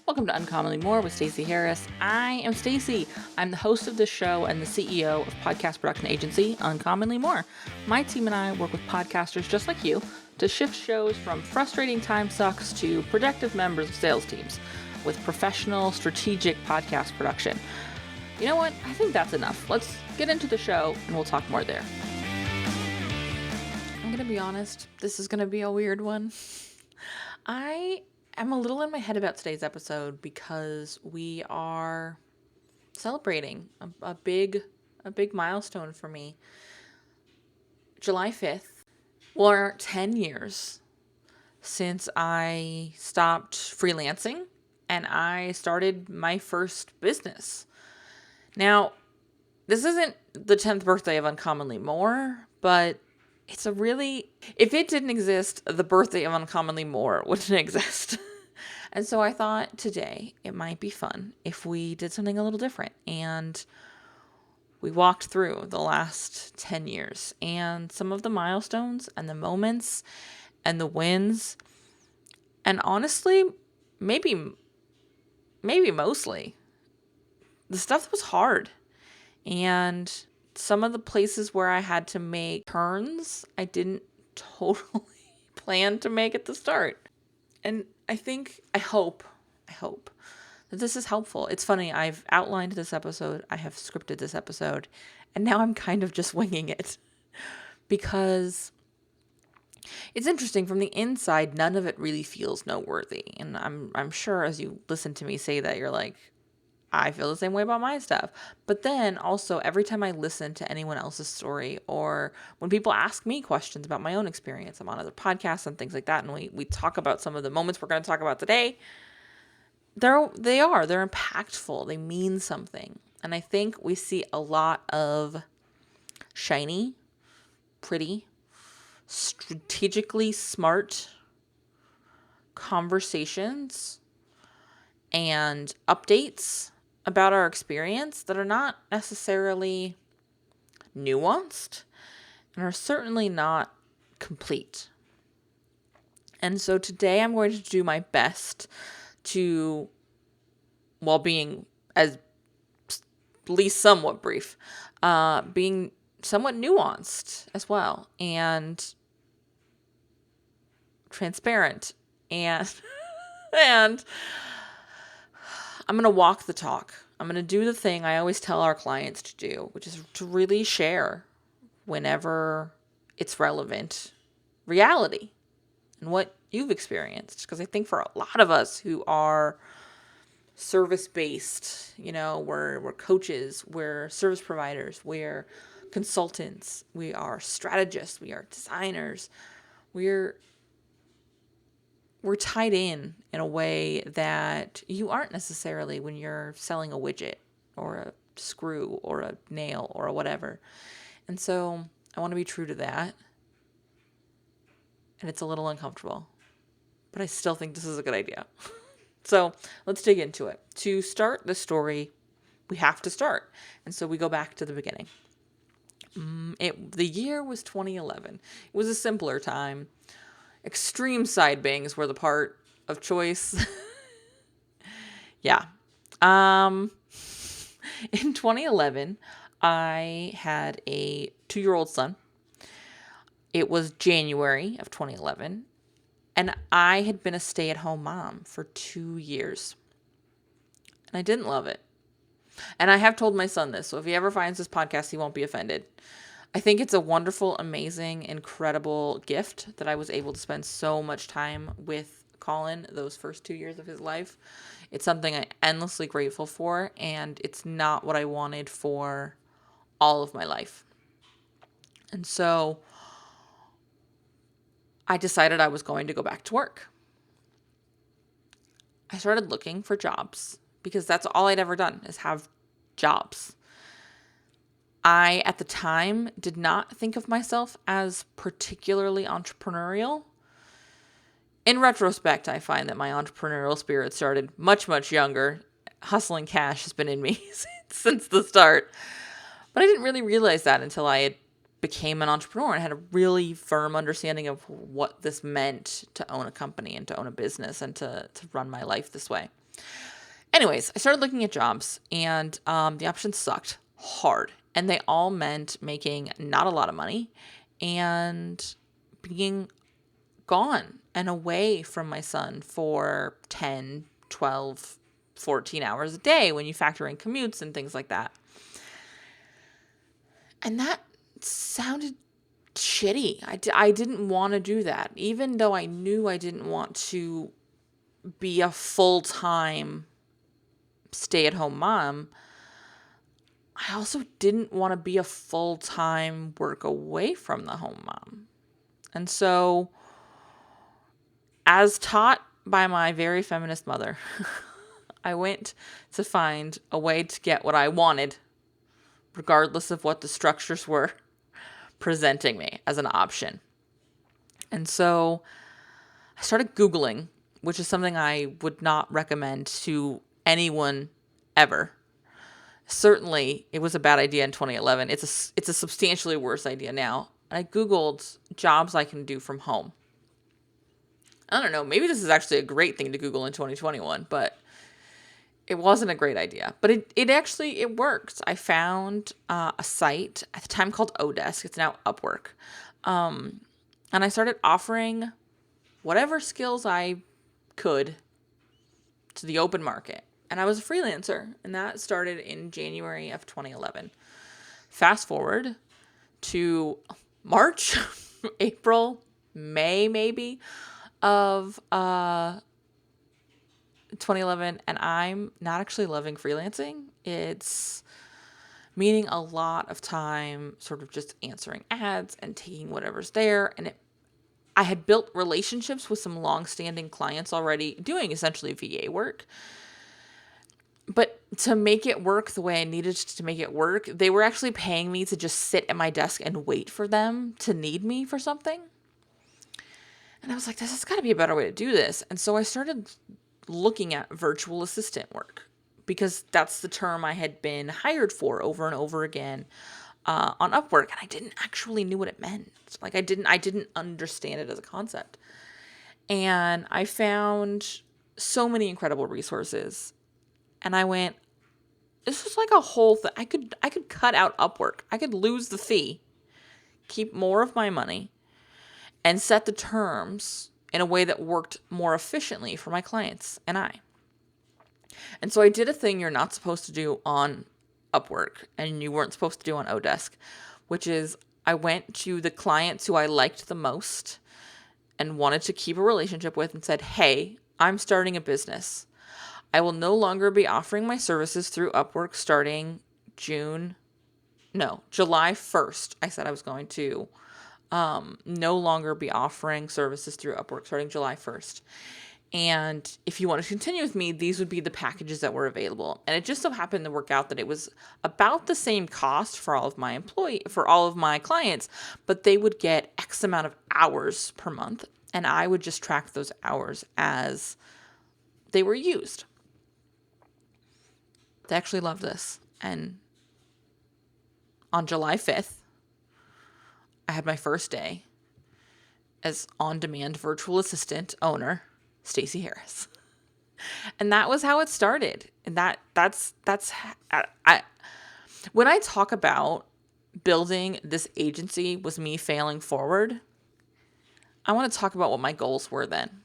Welcome to Uncommonly More with Stacey Harris. I am Stacey. I'm the host of this show and the CEO of podcast production agency Uncommonly More. My team and I work with podcasters just like you to shift shows from frustrating time sucks to productive members of sales teams with professional, strategic podcast production. You know what? I think that's enough. Let's get into the show and we'll talk more there. I'm going to be honest, this is going to be a weird one. I'm a little in my head about today's episode because we are celebrating a big milestone for me. July 5th, or 10 years since I stopped freelancing and I started my first business. Now, this isn't the 10th birthday of Uncommonly More, but if it didn't exist, the birthday of Uncommonly More wouldn't exist. And so I thought today it might be fun if we did something a little different. And we walked through the last 10 years and some of the milestones and the moments and the wins. And honestly, maybe mostly the stuff that was hard. And some of the places where I had to make turns, I didn't totally plan to make at the start. And I hope that this is helpful. It's funny, I've outlined this episode, I have scripted this episode, and now I'm kind of just winging it. Because it's interesting, from the inside, none of it really feels noteworthy. And I'm sure as you listen to me say that, you're like, I feel the same way about my stuff. But then also every time I listen to anyone else's story or when people ask me questions about my own experience, I'm on other podcasts and things like that. And we talk about some of the moments we're going to talk about today. They're impactful. They mean something. And I think we see a lot of shiny, pretty, strategically smart conversations and updates about our experience that are not necessarily nuanced and are certainly not complete. And so today I'm going to do my best to, while being at least somewhat brief, being somewhat nuanced as well and transparent and and I'm going to walk the talk. I'm going to do the thing I always tell our clients to do, which is to really share whenever it's relevant reality and what you've experienced. Because I think for a lot of us who are service-based, we're coaches, we're service providers, we're consultants, we are strategists, we are designers, we're tied in a way that you aren't necessarily when you're selling a widget or a screw or a nail or a whatever. And so I want to be true to that. And it's a little uncomfortable, but I still think this is a good idea. So let's dig into it. To start the story, we have to start. And so we go back to the beginning. The year was 2011. It was a simpler time. Extreme side bangs were the part of choice. Yeah. In 2011, I had a 2-year-old son. It was January of 2011, and I had been a stay-at-home mom for 2 years. And I didn't love it. And I have told my son this, so if he ever finds this podcast, he won't be offended. I think it's a wonderful, amazing, incredible gift that I was able to spend so much time with Colin those first 2 years of his life. It's something I'm endlessly grateful for, and it's not what I wanted for all of my life. And so I decided I was going to go back to work. I started looking for jobs because that's all I'd ever done is have jobs. I, at the time, did not think of myself as particularly entrepreneurial. In retrospect, I find that my entrepreneurial spirit started much, much younger. Hustling cash has been in me since the start. But I didn't really realize that until I had became an entrepreneur and had a really firm understanding of what this meant to own a company and to own a business and to run my life this way. Anyways, I started looking at jobs, and the options sucked hard. And they all meant making not a lot of money and being gone and away from my son for 10, 12, 14 hours a day when you factor in commutes and things like that. And that sounded shitty. I didn't want to do that. Even though I knew I didn't want to be a full-time stay-at-home mom, I also didn't want to be a full-time work away from the home mom. And so, as taught by my very feminist mother, I went to find a way to get what I wanted, regardless of what the structures were presenting me as an option. And so I started Googling, which is something I would not recommend to anyone ever. Certainly, it was a bad idea in 2011. It's a substantially worse idea now. I Googled jobs I can do from home. I don't know, maybe this is actually a great thing to Google in 2021, but it wasn't a great idea. But it worked. I found a site at the time called Odesk. It's now Upwork. And I started offering whatever skills I could to the open market. And I was a freelancer, and that started in January of 2011. Fast forward to March, April, May maybe of 2011, and I'm not actually loving freelancing. It's meaning a lot of time sort of just answering ads and taking whatever's there. And I had built relationships with some long-standing clients already doing essentially VA work. But to make it work the way I needed to make it work, they were actually paying me to just sit at my desk and wait for them to need me for something. And I was like, this has got to be a better way to do this. And so I started looking at virtual assistant work, because that's the term I had been hired for over and over again on Upwork. And I didn't actually knew what it meant. Like I didn't understand it as a concept. And I found so many incredible resources. And I went, this is like a whole thing. I could cut out Upwork. I could lose the fee, keep more of my money, and set the terms in a way that worked more efficiently for my clients and I. And so I did a thing you're not supposed to do on Upwork and you weren't supposed to do on Odesk, which is I went to the clients who I liked the most and wanted to keep a relationship with and said, hey, I'm starting a business. I will no longer be offering my services through Upwork starting July 1st. I said I was going to no longer be offering services through Upwork starting July 1st. And if you want to continue with me, these would be the packages that were available. And it just so happened to work out that it was about the same cost for all of my clients, but they would get X amount of hours per month. And I would just track those hours as they were used. They actually loved this. And on July 5th, I had my first day as on-demand virtual assistant owner, Stacey Harris. And that was how it started. And that's when I talk about building this agency was me failing forward, I want to talk about what my goals were then.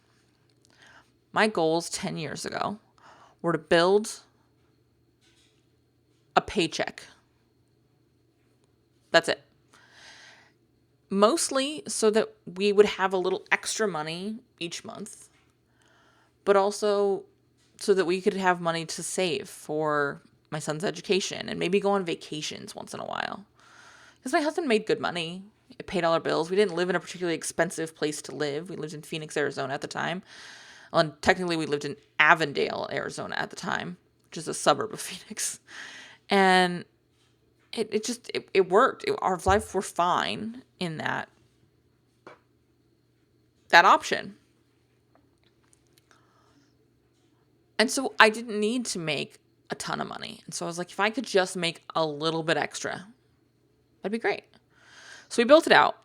My goals 10 years ago were to build a paycheck. That's it. Mostly so that we would have a little extra money each month, but also so that we could have money to save for my son's education and maybe go on vacations once in a while. Because my husband made good money. It paid all our bills. We didn't live in a particularly expensive place to live. We lived in Phoenix, Arizona at the time. Well, and technically we lived in Avondale, Arizona at the time, which is a suburb of Phoenix. And it worked. Our life were fine in that option. And so I didn't need to make a ton of money. And so I was like, if I could just make a little bit extra, that'd be great. So we built it out.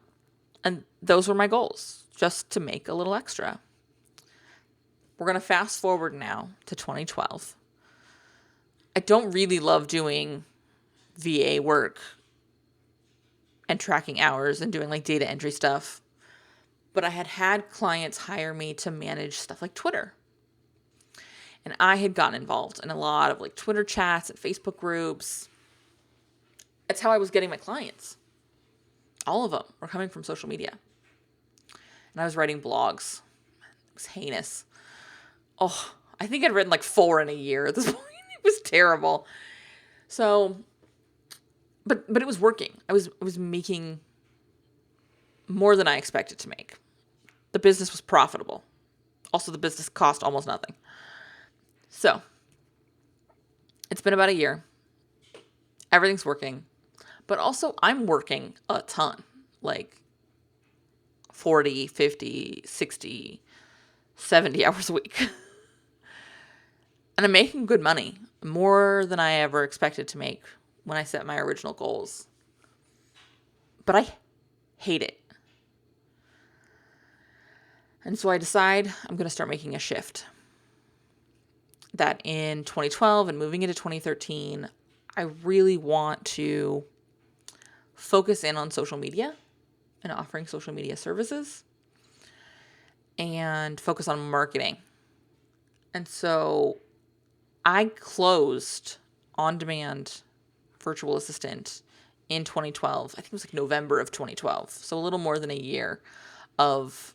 And those were my goals, just to make a little extra. we're going to fast forward now to 2012. I don't really love doing VA work and tracking hours and doing like data entry stuff. But I had clients hire me to manage stuff like Twitter. And I had gotten involved in a lot of like Twitter chats and Facebook groups. That's how I was getting my clients. All of them were coming from social media. And I was writing blogs. It was heinous. Oh, I think I'd written like 4 in a year at this point. It was terrible. So, but it was working. I was making more than I expected to make. The business was profitable. Also, the business cost almost nothing. So, it's been about a year. Everything's working. But also, I'm working a ton. Like 40, 50, 60, 70 hours a week. And I'm making good money. More than I ever expected to make when I set my original goals. But I hate it. And so I decide I'm going to start making a shift. That in 2012 and moving into 2013, I really want to focus in on social media and offering social media services and focus on marketing. And so I closed on-demand virtual assistant in 2012. I think it was like November of 2012. So a little more than a year of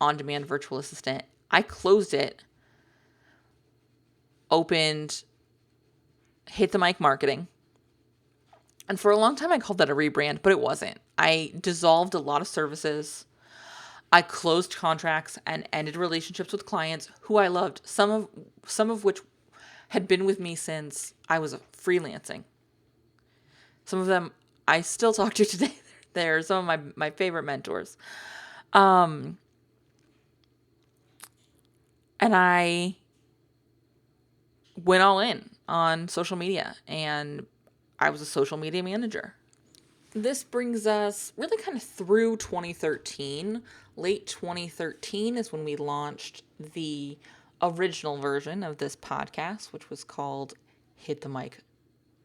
on-demand virtual assistant. I closed it, opened Hit the Mic Marketing. And for a long time, I called that a rebrand, but it wasn't. I dissolved a lot of services. I closed contracts and ended relationships with clients who I loved, some of which had been with me since I was freelancing. Some of them I still talk to today. They're some of my favorite mentors. And I went all in on social media, and I was a social media manager. This brings us really kind of through 2013. Late 2013 is when we launched the original version of this podcast, which was called Hit the Mic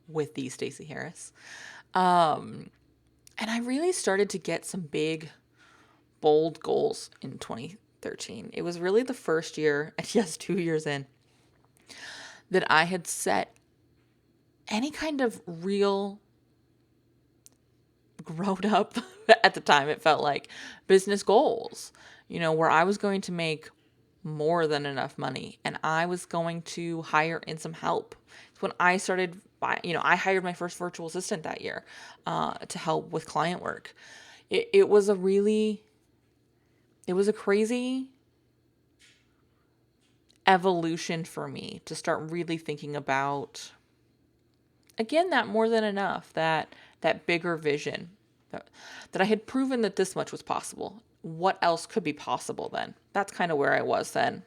with the Stacey Harris. And I really started to get some big, bold goals in 2013. It was really the first year, and yes, 2 years in, that I had set any kind of real grown up, at the time it felt like, business goals, where I was going to make more than enough money and I was going to hire in some help. It's when I started, I hired my first virtual assistant that year to help with client work. It was a crazy evolution for me to start really thinking about, again, that more than enough, that bigger vision, that I had proven that this much was possible. What else could be possible then? That's kind of where I was then.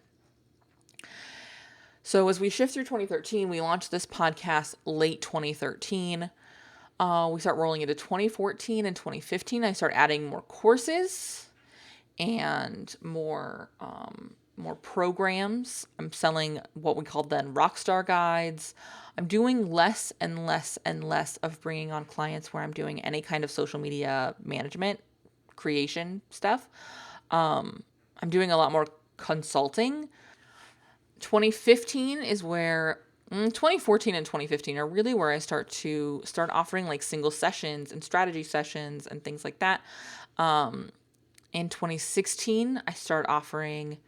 So as we shift through 2013, we launched this podcast late 2013. We start rolling into 2014 and 2015. I start adding more courses and more programs. I'm selling what we called then Rockstar Guides. I'm doing less and less and less of bringing on clients where I'm doing any kind of social media management, creation stuff. I'm doing a lot more consulting. 2015 is where 2014 and 2015 are really where I start offering like single sessions and strategy sessions and things like that. In 2016, I start offering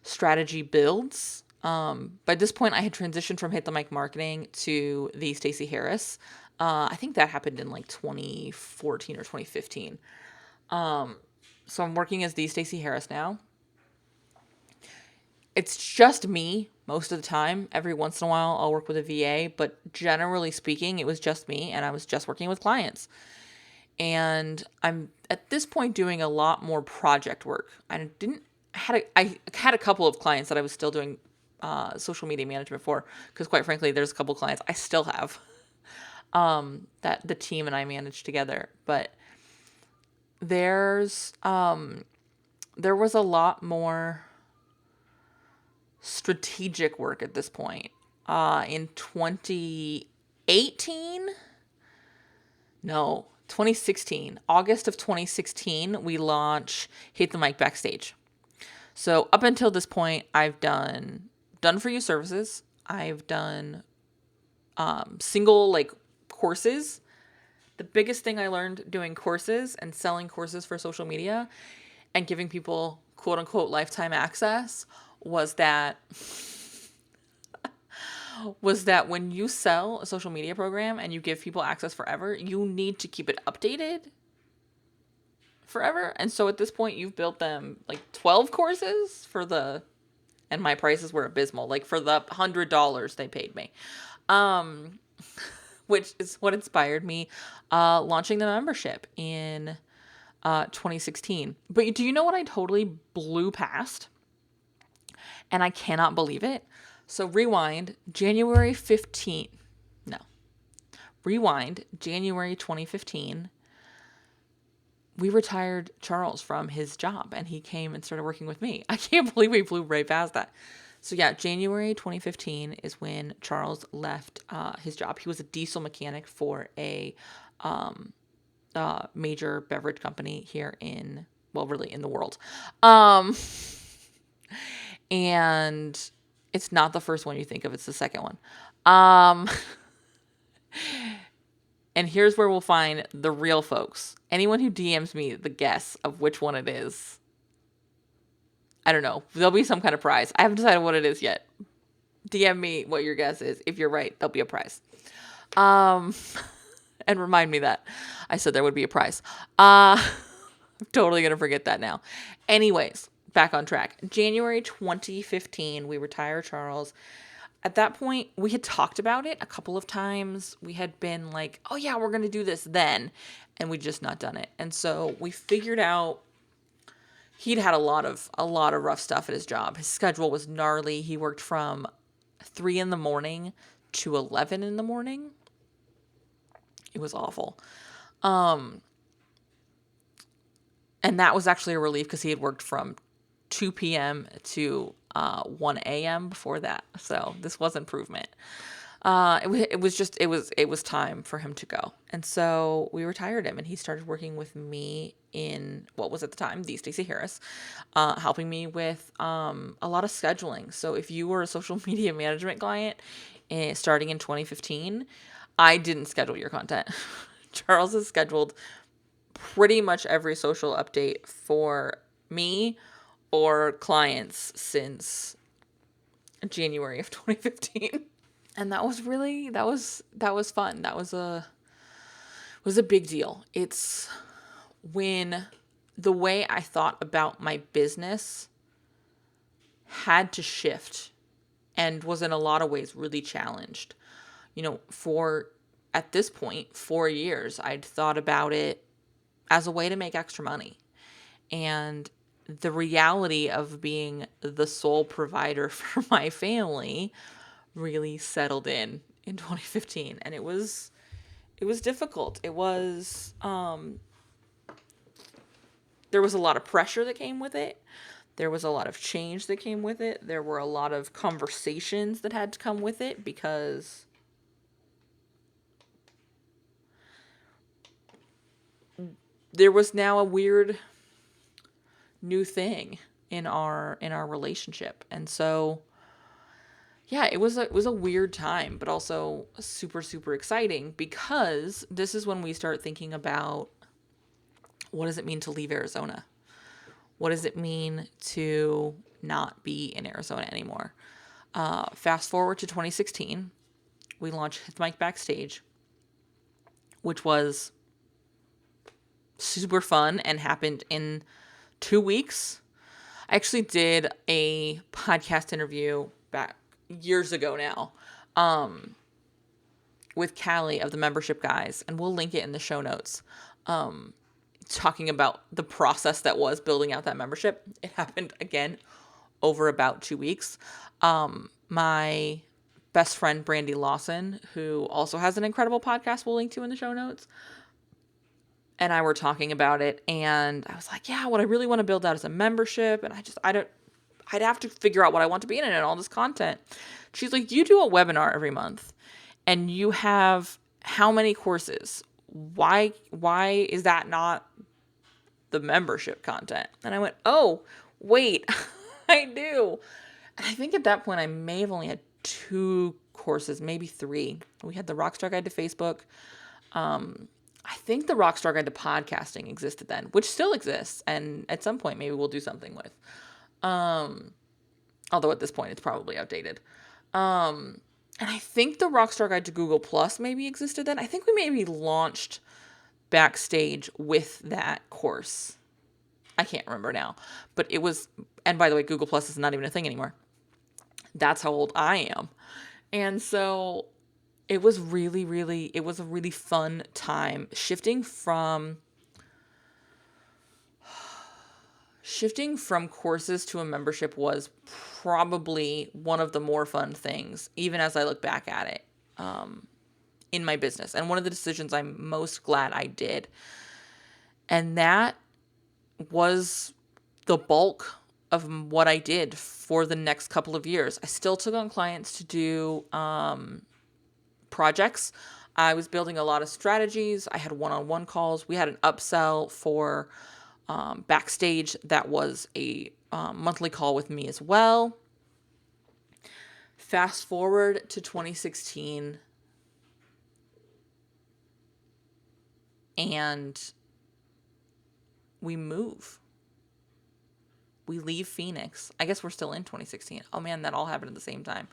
strategy builds. By this point, I had transitioned from Hit the Mic Marketing to the Stacey Harris. I think that happened in like 2014 or 2015. So I'm working as the Stacey Harris now. It's just me most of the time. Every once in a while, I'll work with a VA, but generally speaking, it was just me, and I was just working with clients. And I'm at this point doing a lot more project work. I had a couple of clients that I was still doing social media management for, because quite frankly, there's a couple of clients I still have that the team and I manage together. But there was a lot more strategic work at this point. In 2018, no, 2016, August of 2016, we launch Hate the Mic Backstage. So up until this point, I've done for you services. I've done single like courses. The biggest thing I learned doing courses and selling courses for social media and giving people quote unquote lifetime access was that when you sell a social media program and you give people access forever, you need to keep it updated forever. And so at this point, you've built them like 12 courses and my prices were abysmal, like for the $100 they paid me, which is what inspired me launching the membership in 2016. But do you know what I totally blew past? And I cannot believe it. So rewind, January 2015, we retired Charles from his job and he came and started working with me. I can't believe we blew right past that. So yeah, January 2015 is when Charles left his job. He was a diesel mechanic for a major beverage company here in the world. And it's not the first one you think of, it's the second one. And here's where we'll find the real folks. Anyone who DMs me the guess of which one it is, I don't know. There'll be some kind of prize. I haven't decided what it is yet. DM me what your guess is. If you're right, there'll be a prize. And remind me that I said there would be a prize. I'm totally going to forget that now. Anyways, back on track. January 2015, we retire Charles. At that point, we had talked about it a couple of times. We had been like, oh yeah, we're going to do this then. And we'd just not done it. And so we figured out he'd had a lot of rough stuff at his job. His schedule was gnarly. He worked from 3 a.m. to 11 a.m. It was awful. And that was actually a relief because he had worked from 2 p.m. to 1 a.m. before that. So this was improvement. It was time for him to go. And so we retired him and he started working with me in what was at the time, the Stacey Harris, helping me with a lot of scheduling. So if you were a social media management client starting in 2015, I didn't schedule your content. Charles has scheduled pretty much every social update for me or clients since January of 2015. And that was fun. That was a big deal. It's when the way I thought about my business had to shift and was in a lot of ways really challenged. At this point, 4 years, I'd thought about it as a way to make extra money. And the reality of being the sole provider for my family really settled in 2015. And it was difficult. It was, there was a lot of pressure that came with it. There was a lot of change that came with it. There were a lot of conversations that had to come with it because there was now a weird new thing in our relationship. And so yeah, it was a weird time, but also super, super exciting because this is when we start thinking about what does it mean to leave Arizona? What does it mean to not be in Arizona anymore? Fast forward to 2016, we launched Hit the Mic Backstage, which was super fun and happened in 2 weeks. I actually did a podcast interview back years ago now with Callie of the Membership Guys, and we'll link it in the show notes, talking about the process that was building out that membership. It happened again over about 2 weeks. My best friend Brandy Lawson, who also has an incredible podcast we'll link to in the show notes, and I were talking about it, and I was like, yeah, what I really want to build out is a membership, and I'd have to figure out what I want to be in and all this content. She's like, you do a webinar every month and you have how many courses? Why is that not the membership content? And I went, oh, wait, I do. And I think at that point I may have only had 2 courses, maybe 3. We had the Rockstar Guide to Facebook. I think the Rockstar Guide to Podcasting existed then, which still exists. And at some point, maybe we'll do something with. Although at this point, it's probably outdated. And I think the Rockstar Guide to Google Plus maybe existed then. I think we maybe launched Backstage with that course. I can't remember now. But it was, and by the way, Google Plus is not even a thing anymore. That's how old I am. And so it was really, really, it was a really fun time. Shifting from courses to a membership was probably one of the more fun things, even as I look back at it, in my business. And one of the decisions I'm most glad I did. And that was the bulk of what I did for the next couple of years. I still took on clients to do projects. I was building a lot of strategies. I had one-on-one calls. We had an upsell for Backstage that was a monthly call with me as well. Fast forward to 2016, and we move. We leave Phoenix. I guess we're still in 2016. Oh man, that all happened at the same time.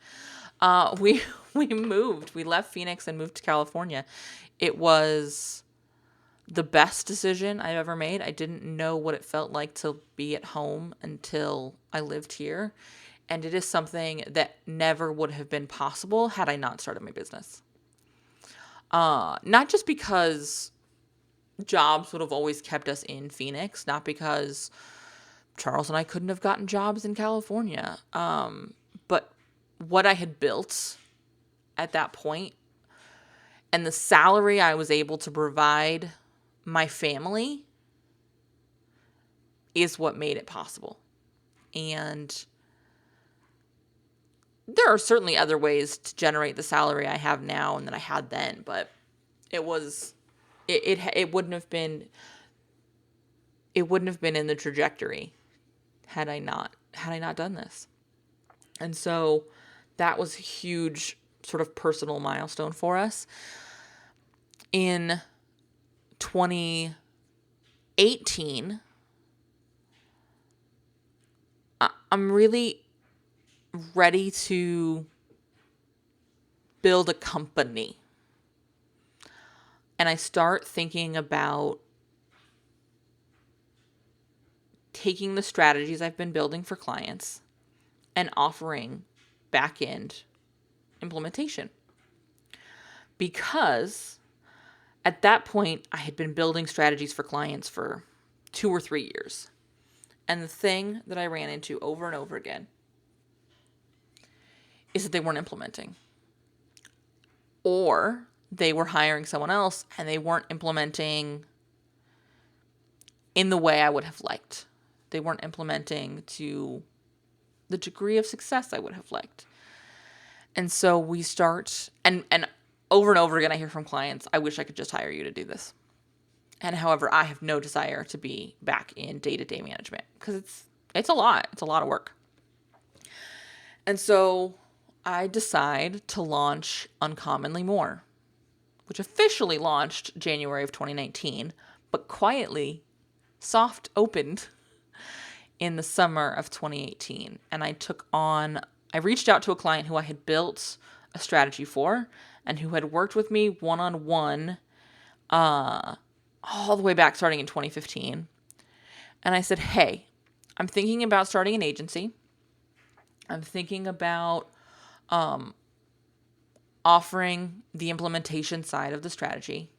We moved. We left Phoenix and moved to California. It was the best decision I've ever made. I didn't know what it felt like to be at home until I lived here. And it is something that never would have been possible had I not started my business. Not just because jobs would have always kept us in Phoenix, not because Charles and I couldn't have gotten jobs in California. But what I had built at that point and the salary I was able to provide my family is what made it possible. And there are certainly other ways to generate the salary I have now and that I had then, but it wouldn't have been in the trajectory had I not done this. And so that was a huge sort of personal milestone for us. In 2018, I'm really ready to build a company. And I start thinking about taking the strategies I've been building for clients and offering back-end implementation. Because at that point, I had been building strategies for clients for 2 or 3 years. And the thing that I ran into over and over again is that they weren't implementing. Or they were hiring someone else and they weren't implementing in the way I would have liked. They weren't implementing to the degree of success I would have liked. And so we start, and over and over again, I hear from clients, I wish I could just hire you to do this. And however, I have no desire to be back in day-to-day management because it's a lot. It's a lot of work. And so I decide to launch Uncommonly More, which officially launched January of 2019, but quietly soft opened in the summer of 2018. And I reached out to a client who I had built a strategy for and who had worked with me one-on-one all the way back starting in 2015. And I said, hey, I'm thinking about starting an agency. I'm thinking about offering the implementation side of the strategy.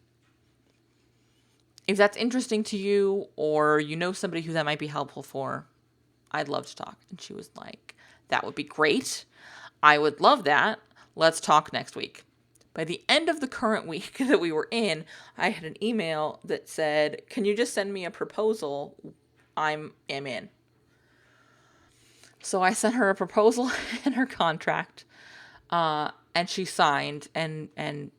If that's interesting to you or you know somebody who that might be helpful for, I'd love to talk. And she was like, that would be great. I would love that. Let's talk next week. By the end of the current week that we were in, I had an email that said, can you just send me a proposal? I'm in. So I sent her a proposal and her contract, and she signed and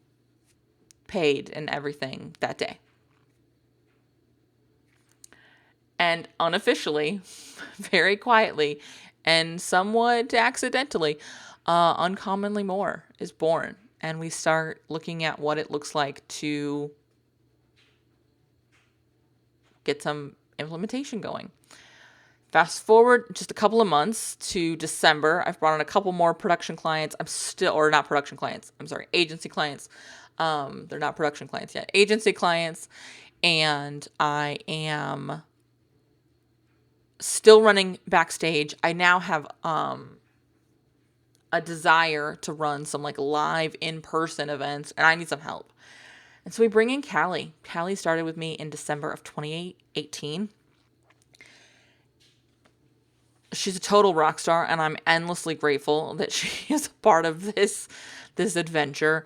paid and everything that day. And unofficially, very quietly, and somewhat accidentally, Uncommonly More is born. And we start looking at what it looks like to get some implementation going. Fast forward just a couple of months to December. I've brought on a couple more production clients. Not production clients. I'm sorry, agency clients. They're not production clients yet. Agency clients. And I am still running backstage. I now have a desire to run some like live in-person events, and I need some help. And so we bring in Callie. Callie started with me in December of 2018. She's a total rock star, and I'm endlessly grateful that she is a part of this adventure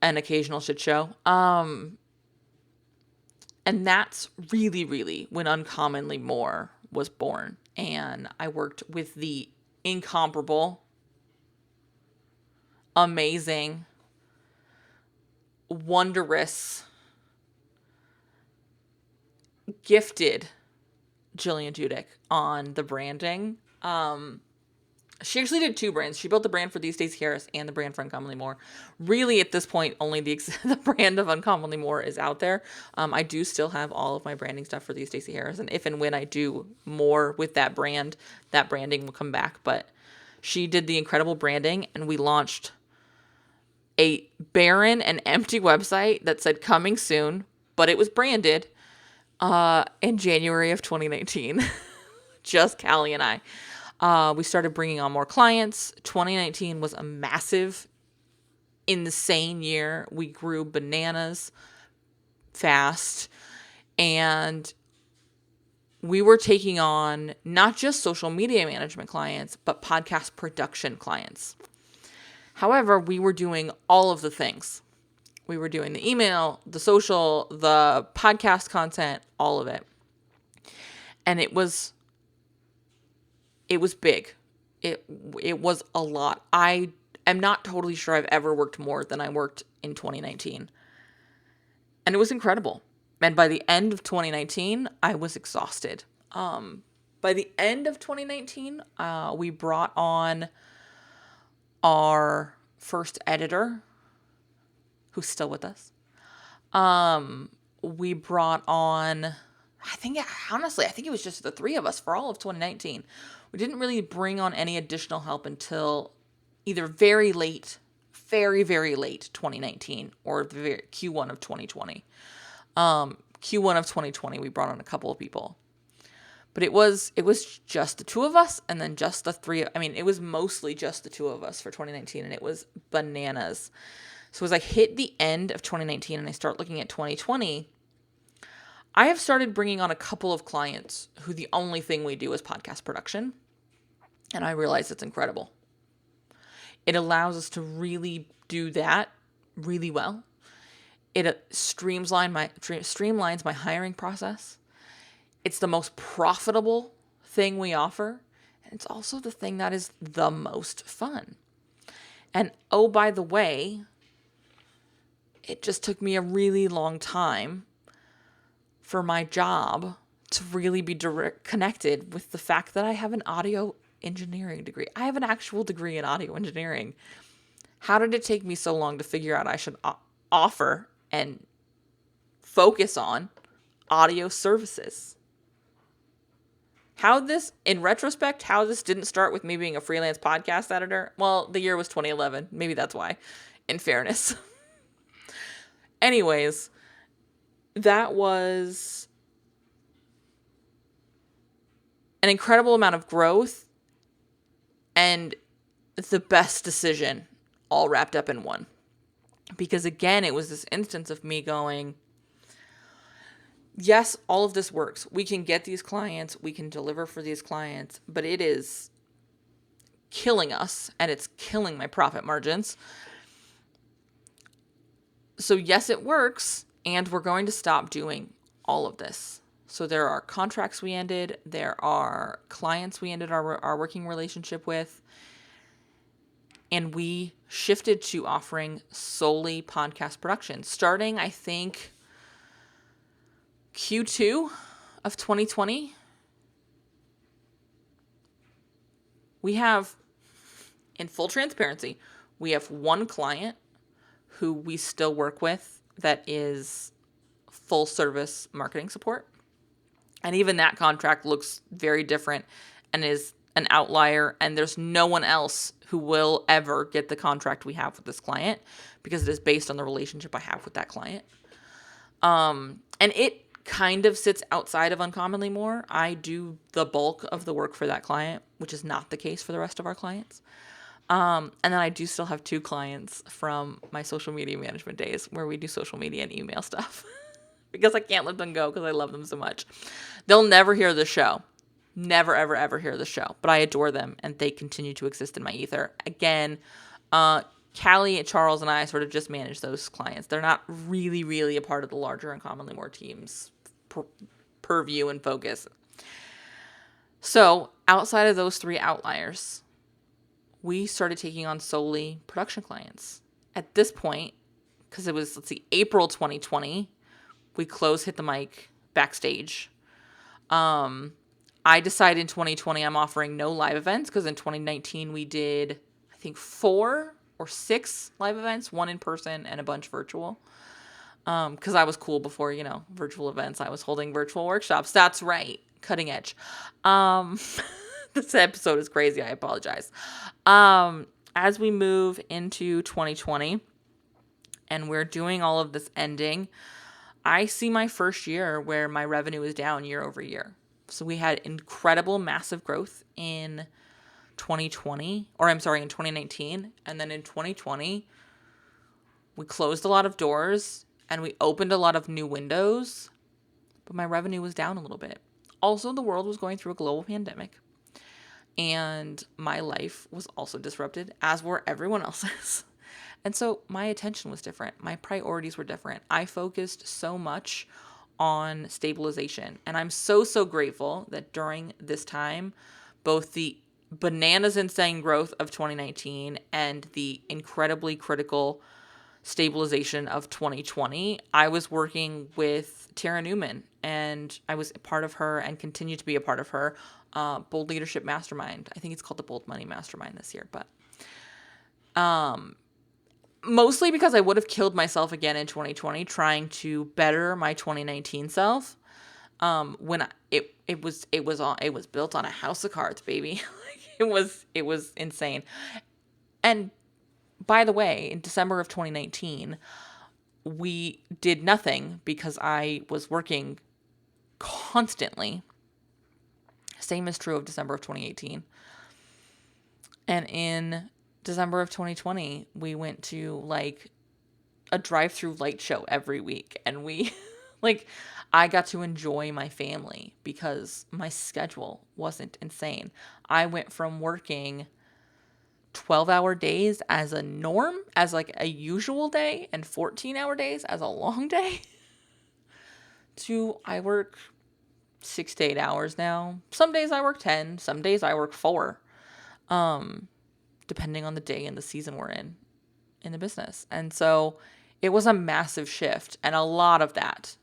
and occasional shit show. And that's really, really when Uncommonly More was born. And I worked with the incomparable, amazing, wondrous, gifted Jillian Judick on the branding. She actually did two brands. She built the brand for the Stacey Harris and the brand for Uncommonly More. Really, at this point, only the brand of Uncommonly More is out there. I do still have all of my branding stuff for the Stacey Harris, and if and when I do more with that brand, that branding will come back. But she did the incredible branding, and we launched a barren and empty website that said coming soon, but it was branded in January of 2019. Just Callie and I. We started bringing on more clients. 2019 was a massive, insane year. We grew bananas fast. And we were taking on not just social media management clients, but podcast production clients. However, we were doing all of the things. We were doing the email, the social, the podcast content, all of it. And it was big. It was a lot. I am not totally sure I've ever worked more than I worked in 2019. And it was incredible. And by the end of 2019, I was exhausted. By the end of 2019, we brought on our first editor, who's still with us. We brought on, I think it was just the three of us for all of 2019. We didn't really bring on any additional help until either very late, very, very late 2019 or the Q1 of 2020. Q1 of 2020, we brought on a couple of people. But it was just the two of us, and then just the three. I mean, it was mostly just the two of us for 2019, and it was bananas. So as I hit the end of 2019 and I start looking at 2020, I have started bringing on a couple of clients who the only thing we do is podcast production. And I realize it's incredible. It allows us to really do that really well. It streamlines my hiring process. It's the most profitable thing we offer. And it's also the thing that is the most fun. And oh, by the way, it just took me a really long time for my job to really be connected with the fact that I have an audio engineering degree. I have an actual degree in audio engineering. How did it take me so long to figure out I should offer and focus on audio services? In retrospect, how this didn't start with me being a freelance podcast editor? Well, the year was 2011. Maybe that's why, in fairness. Anyways, that was an incredible amount of growth and the best decision all wrapped up in one. Because again, it was this instance of me going, yes, all of this works. We can get these clients. We can deliver for these clients. But it is killing us, and it's killing my profit margins. So yes, it works, and we're going to stop doing all of this. So there are contracts we ended, there are clients we ended our working relationship with, and we shifted to offering solely podcast production. Starting, I think, Q2 of 2020, we have, in full transparency, we have one client who we still work with that is full service marketing support. And even that contract looks very different and is an outlier. And there's no one else who will ever get the contract we have with this client because it is based on the relationship I have with that client. And it kind of sits outside of Uncommonly More. I do the bulk of the work for that client, which is not the case for the rest of our clients. And then I do still have 2 clients from my social media management days where we do social media and email stuff because I can't let them go because I love them so much. They'll never hear the show. Never, ever, ever hear the show. But I adore them and they continue to exist in my ether. Again, Callie, Charles, and I sort of just manage those clients. They're not really, really a part of the larger Uncommonly More team's purview and focus. So outside of those 3 outliers, we started taking on solely production clients. At this point, because it was, April 2020, we hit the mic backstage. I decided in 2020 I'm offering no live events because in 2019 we did, I think, 4 or 6 live events, 1 in person and a bunch virtual. Because I was cool before, virtual events. I was holding virtual workshops. That's right. Cutting edge. This episode is crazy. I apologize. As we move into 2020 and we're doing all of this ending, I see my first year where my revenue is down year over year. So we had incredible, massive growth in 2019. And then in 2020, we closed a lot of doors and we opened a lot of new windows, but my revenue was down a little bit. Also, the world was going through a global pandemic. And my life was also disrupted, as were everyone else's. And so my attention was different. My priorities were different. I focused so much on stabilization. And I'm so, so grateful that during this time, both the bananas insane growth of 2019 and the incredibly critical stabilization of 2020, I was working with Tara Newman, and I was a part of her and continue to be a part of her Bold Leadership Mastermind. I think it's called the Bold Money Mastermind this year, but mostly because I would have killed myself again in 2020 trying to better my 2019 self. When it was built on a house of cards, baby. It was insane. And by the way, in December of 2019, we did nothing because I was working constantly. Same is true of December of 2018. And in December of 2020, we went to a drive-through light show every week. And we, I got to enjoy my family because my schedule wasn't insane. I went from working 12-hour days as a norm, as a usual day, and 14-hour days as a long day, to I work 6 to 8 hours now. Some days I work 10, some days I work 4, depending on the day and the season we're in the business. And so it was a massive shift. And a lot of that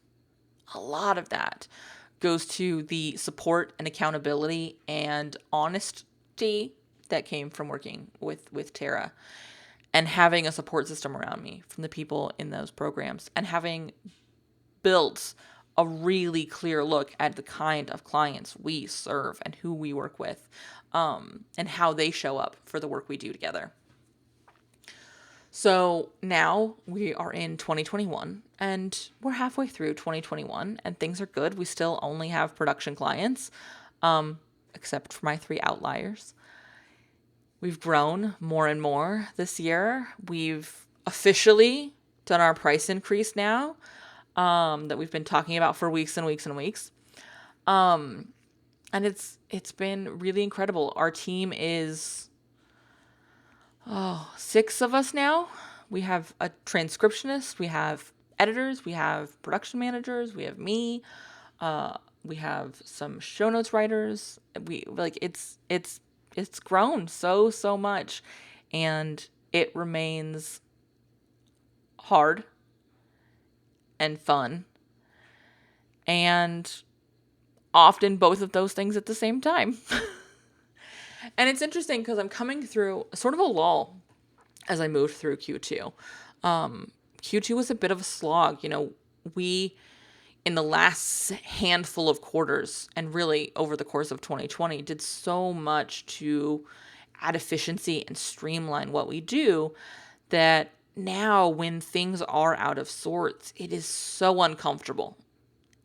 goes to the support and accountability and honesty that came from working with Tara and having a support system around me from the people in those programs and having built a really clear look at the kind of clients we serve and who we work with, and how they show up for the work we do together. So now we are in 2021 and we're halfway through 2021 and things are good. We still only have production clients, except for my 3 outliers. We've grown more and more this year. We've officially done our price increase now, that we've been talking about for weeks and weeks and weeks. And it's been really incredible. Our team is 6 of us now. We have a transcriptionist, we have editors, we have production managers, we have me, We have some show notes writers. It's grown so much, and it remains hard and fun, and often both of those things at the same time. And it's interesting because I'm coming through sort of a lull as I moved through Q2. Q2 was a bit of a slog. We, in the last handful of quarters and really over the course of 2020, did so much to add efficiency and streamline what we do that now when things are out of sorts, it is so uncomfortable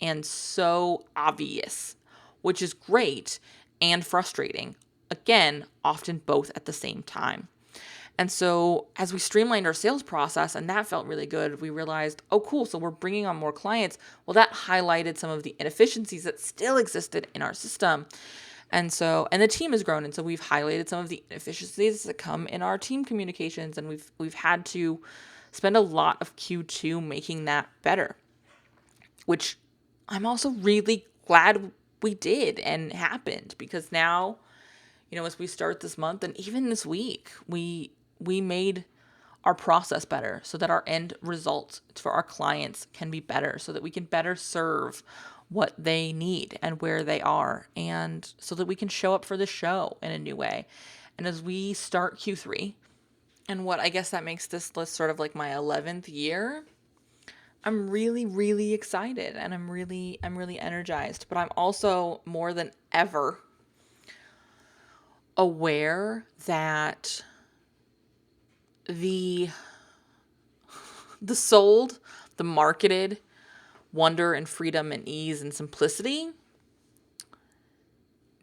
and so obvious, which is great and frustrating. Again, often both at the same time. And so as we streamlined our sales process, and that felt really good, we realized, oh, cool, so we're bringing on more clients. Well, that highlighted some of the inefficiencies that still existed in our system. And the team has grown. And so we've highlighted some of the inefficiencies that come in our team communications. And we've had to spend a lot of Q2 making that better, which I'm also really glad we did and happened, because now, as we start this month and even this week, we made our process better so that our end results for our clients can be better, so that we can better serve what they need and where they are, and so that we can show up for the show in a new way. And as we start Q3, and what I guess that makes this list sort of like my 11th year, I'm really, really excited, and I'm really energized, but I'm also more than ever aware that the sold, the marketed wonder and freedom and ease and simplicity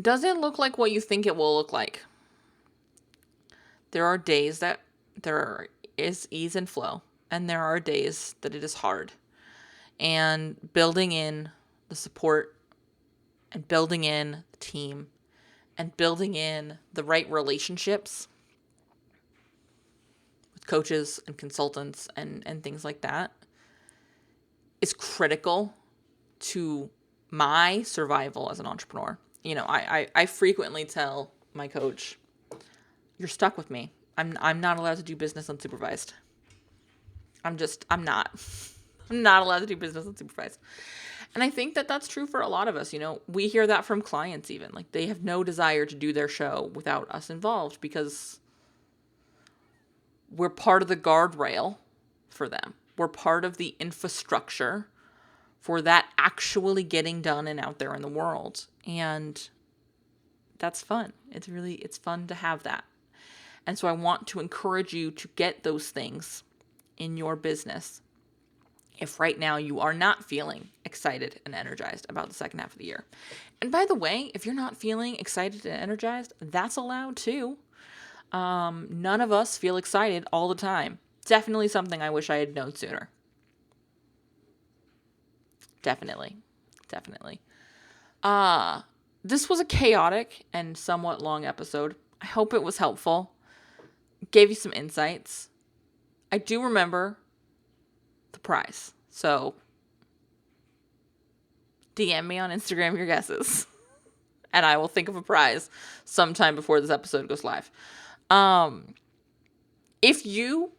doesn't look like what you think it will look like. There are days that there is ease and flow, and there are days that it is hard. And building in the support and building in the team and building in the right relationships with coaches and consultants and things like that is critical to my survival as an entrepreneur. I frequently tell my coach, you're stuck with me. I'm not allowed to do business unsupervised. I'm not. I'm not allowed to do business unsupervised. And I think that that's true for a lot of us. We hear that from clients even. Like, they have no desire to do their show without us involved, because we're part of the guardrail for them. We're part of the infrastructure for that actually getting done and out there in the world. And that's fun. It's fun to have that. And so I want to encourage you to get those things in your business if right now you are not feeling excited and energized about the second half of the year. And by the way, if you're not feeling excited and energized, that's allowed too. None of us feel excited all the time. Definitely something I wish I had known sooner. Definitely. This was a chaotic and somewhat long episode. I hope it was helpful. Gave you some insights. I do remember the prize. So DM me on Instagram your guesses, and I will think of a prize sometime before this episode goes live. If you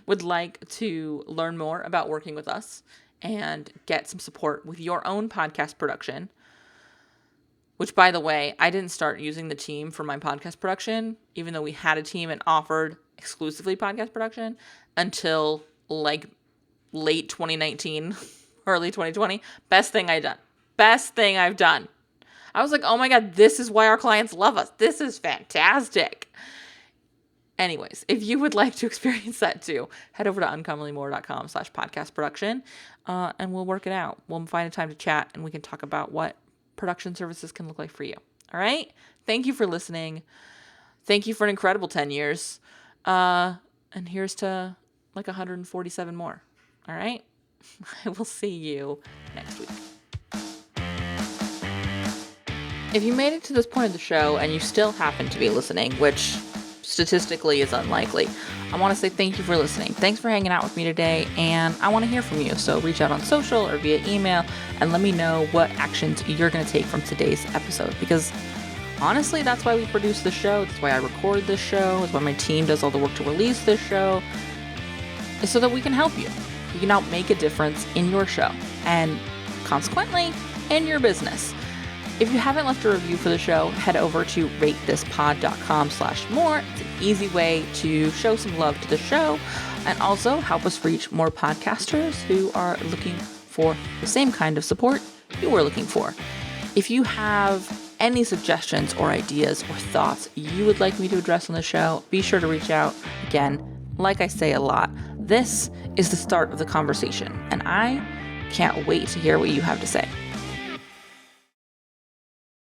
would like to learn more about working with us and get some support with your own podcast production, which, by the way, I didn't start using the team for my podcast production, even though we had a team and offered exclusively podcast production, until like late 2019, early 2020. Best thing I've done. I was like, oh my God, this is why our clients love us. This is fantastic. Anyways, if you would like to experience that too, head over to uncommonlymore.com/podcast production, and we'll work it out. We'll find a time to chat, and we can talk about what production services can look like for you. All right? Thank you for listening. Thank you for an incredible 10 years. And here's to like 147 more. All right? I will see you next week. If you made it to this point of the show and you still happen to be listening, which statistically is unlikely. I want to say thank you for listening. Thanks for hanging out with me today, and I want to hear from you. So reach out on social or via email and let me know what actions you're going to take from today's episode, because honestly, that's why we produce the show. That's why I record this show. That's why my team does all the work to release this show, is so that we can help you. We can help make a difference in your show and consequently in your business. If you haven't left a review for the show, head over to ratethispod.com/more. It's an easy way to show some love to the show and also help us reach more podcasters who are looking for the same kind of support you were looking for. If you have any suggestions or ideas or thoughts you would like me to address on the show, be sure to reach out. Again, like I say a lot, this is the start of the conversation, and I can't wait to hear what you have to say.